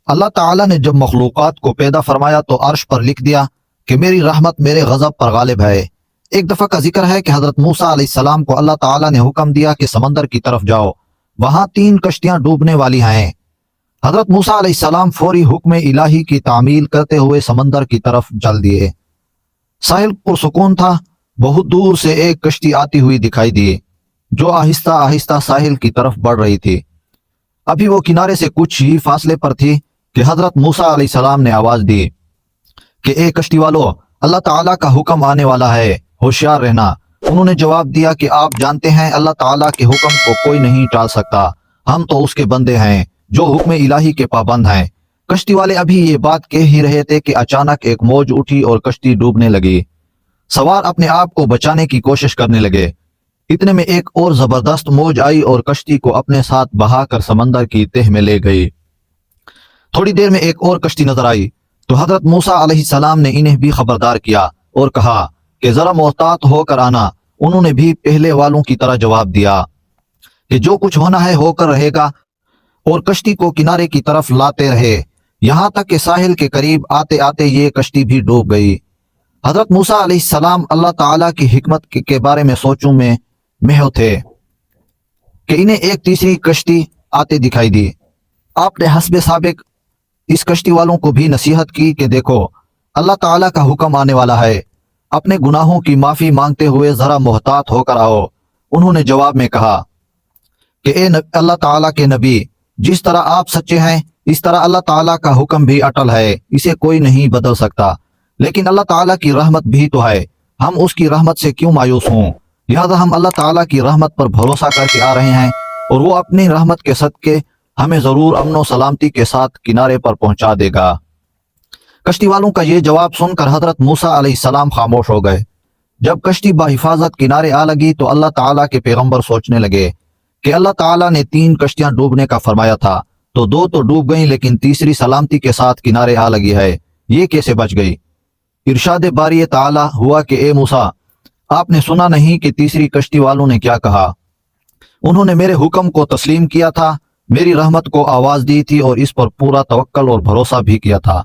اللہ تعالیٰ نے جب مخلوقات کو پیدا فرمایا تو عرش پر لکھ دیا کہ میری رحمت میرے غضب پر غالب ہے۔ ایک دفعہ کا ذکر ہے کہ حضرت موسیٰ علیہ السلام کو اللہ تعالیٰ نے حکم دیا کہ سمندر کی طرف جاؤ، وہاں 3 کشتیاں ڈوبنے والی ہیں۔ حضرت موسیٰ علیہ السلام فوری حکم الہی کی تعمیل کرتے ہوئے سمندر کی طرف چل دیے۔ ساحل پرسکون تھا۔ بہت دور سے ایک کشتی آتی ہوئی دکھائی دی جو آہستہ آہستہ ساحل کی طرف بڑھ رہی تھی۔ ابھی وہ کنارے سے کچھ ہی فاصلے پر تھی کہ حضرت موسیٰ علیہ السلام نے آواز دی کہ اے کشتی والو، اللہ تعالیٰ کا حکم آنے والا ہے، ہوشیار رہنا۔ انہوں نے جواب دیا کہ آپ جانتے ہیں اللہ تعالیٰ کے حکم کو کوئی نہیں ٹال سکتا، ہم تو اس کے بندے ہیں جو حکم الہی کے پابند ہیں۔ کشتی والے ابھی یہ بات کہہ ہی رہے تھے کہ اچانک ایک موج اٹھی اور کشتی ڈوبنے لگی۔ سوار اپنے آپ کو بچانے کی کوشش کرنے لگے۔ اتنے میں ایک اور زبردست موج آئی اور کشتی کو اپنے ساتھ بہا کر سمندر کی تہ میں لے گئی۔ تھوڑی دیر میں ایک اور کشتی نظر آئی تو حضرت موسیٰ علیہ السلام نے انہیں بھی خبردار کیا اور کہا کہ ذرا محتاط ہو کر آنا۔ انہوں نے بھی پہلے والوں کی طرح جواب دیا کہ جو کچھ ہونا ہے ہو کر رہے گا، اور کشتی کو کنارے کی طرف لاتے رہے یہاں تک کہ ساحل کے قریب آتے آتے یہ کشتی بھی ڈوب گئی۔ حضرت موسیٰ علیہ السلام اللہ تعالیٰ کی حکمت کے بارے میں سوچوں میں محو تھے کہ انہیں ایک تیسری کشتی آتے دکھائی دی۔ آپ نے حسب سابق اس کشتی والوں کو بھی نصیحت کی کہ دیکھو اللہ تعالیٰ کا حکم آنے والا ہے، اپنے گناہوں کی معافی مانگتے ہوئے ذرا محتاط ہو کر آؤ۔ انہوں نے جواب میں کہا کہ اے اللہ تعالیٰ کے نبی، جس طرح آپ سچے ہیں اس طرح اللہ تعالیٰ کا حکم بھی اٹل ہے، اسے کوئی نہیں بدل سکتا، لیکن اللہ تعالیٰ کی رحمت بھی تو ہے، ہم اس کی رحمت سے کیوں مایوس ہوں؟ لہذا ہم اللہ تعالیٰ کی رحمت پر بھروسہ کر کے آ رہے ہیں اور وہ اپنی رحمت کے صدقے ہمیں ضرور امن و سلامتی کے ساتھ کنارے پر پہنچا دے گا۔ کشتی والوں کا یہ جواب سن کر حضرت موسیٰ علیہ السلام خاموش ہو گئے۔ جب کشتی بحفاظت کنارے آ لگی تو اللہ تعالیٰ کے پیغمبر سوچنے لگے کہ اللہ تعالیٰ نے 3 کشتیاں ڈوبنے کا فرمایا تھا تو 2 تو ڈوب گئیں، لیکن تیسری سلامتی کے ساتھ کنارے آ لگی ہے، یہ کیسے بچ گئی؟ ارشاد باری تعالیٰ ہوا کہ اے موسیٰ، آپ نے سنا نہیں کہ تیسری کشتی والوں نے کیا کہا؟ انہوں نے میرے حکم کو تسلیم کیا تھا، میری رحمت کو آواز دی تھی اور اس پر پورا توکل اور بھروسہ بھی کیا تھا،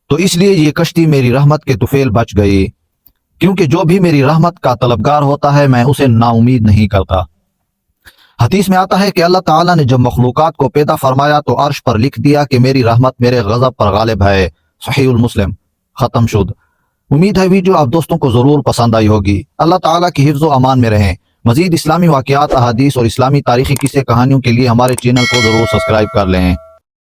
تو اس لیے یہ کشتی میری رحمت کے طفیل بچ گئی، کیونکہ جو بھی میری رحمت کا طلبگار ہوتا ہے میں اسے نا امید نہیں کرتا۔ حدیث میں آتا ہے کہ اللہ تعالیٰ نے جب مخلوقات کو پیدا فرمایا تو عرش پر لکھ دیا کہ میری رحمت میرے غضب پر غالب ہے۔ صحیح المسلم۔ ختم شد۔ امید ہے ویڈیو آپ دوستوں کو ضرور پسند آئی ہوگی۔ اللہ تعالیٰ کی حفظ و امان میں رہیں۔ مزید اسلامی واقعات، احادیث اور اسلامی تاریخی قصے کہانیوں کے لیے ہمارے چینل کو ضرور سبسکرائب کر لیں۔